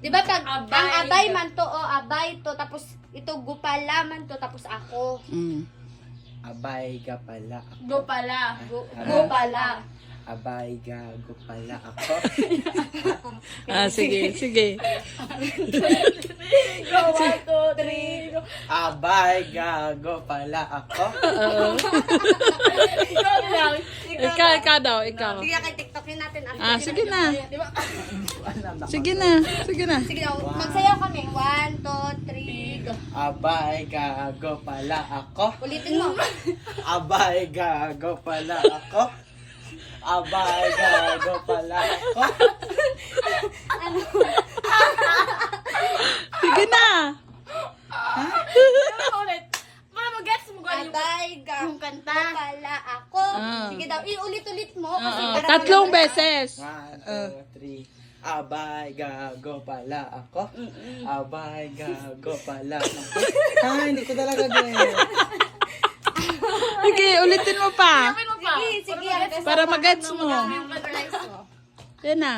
Di ba pag Abay. ang abay man to o abay to tapos ito gupala man to tapos ako. Abay ka pala ako. Go pala. Gupala. Abay gago pala ako. Sige, sige. Go, 1, 2, 3. Go. Abay gago pala ako. Ikaw lang. Ikaw daw, ikaw. Sige, kay TikTokin natin. Sige na. Di ba? Sige na, sige na. Sige, magsayaw kami. 1, 2, 3, go. Abay gago pala ako. Ulitin mo. Abay gago pala ako. Abay gago pala ako. Sige na. Ulit. Para mag-gets mo kung ano yung Abay, yung kanta. gupala ako. Ah. Sige daw, iulit-ulit mo. Kasi para Tatlong malaman- beses. 1, 2, 3. Abay gago pala ako. Abay gago pala ako. Hindi ko talaga ganyan. Sige, ulitin mo pa. Sabi mo pa. Sige, Para mag-gets mo. memorize mo. Yan na.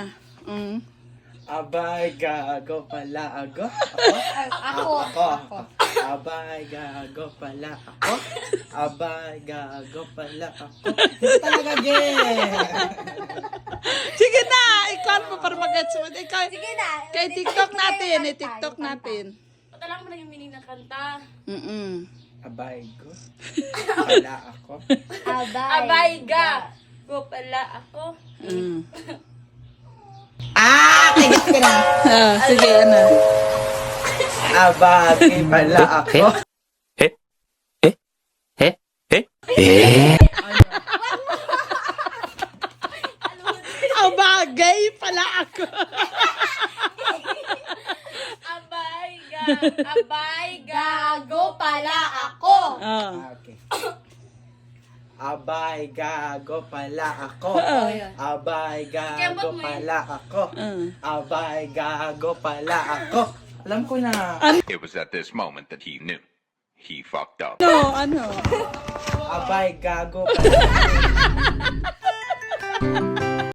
Abay gago pala ako. Ako. Abay gago pala ako. Abay gago pala ako. Hindi talaga ganyan. Sige na. Ikaw mo para mag-gets mo. Ikaw, Sige na. kay TikTok natin. TikTok natin. Patala mo na yung meaning ng kanta. Abay go pala ako. Abay ga. Go pala ako. Sige, ano. Abay pala ako. Abagay pala ako. Abay ga. Abay ga. Gago pala ako. Okay. Abay gago pala ako. Abay gago pala ako. Abay gago pala ako. Alam ko na. It was at this moment that he knew. He fucked up. Ano? Abay gago pala.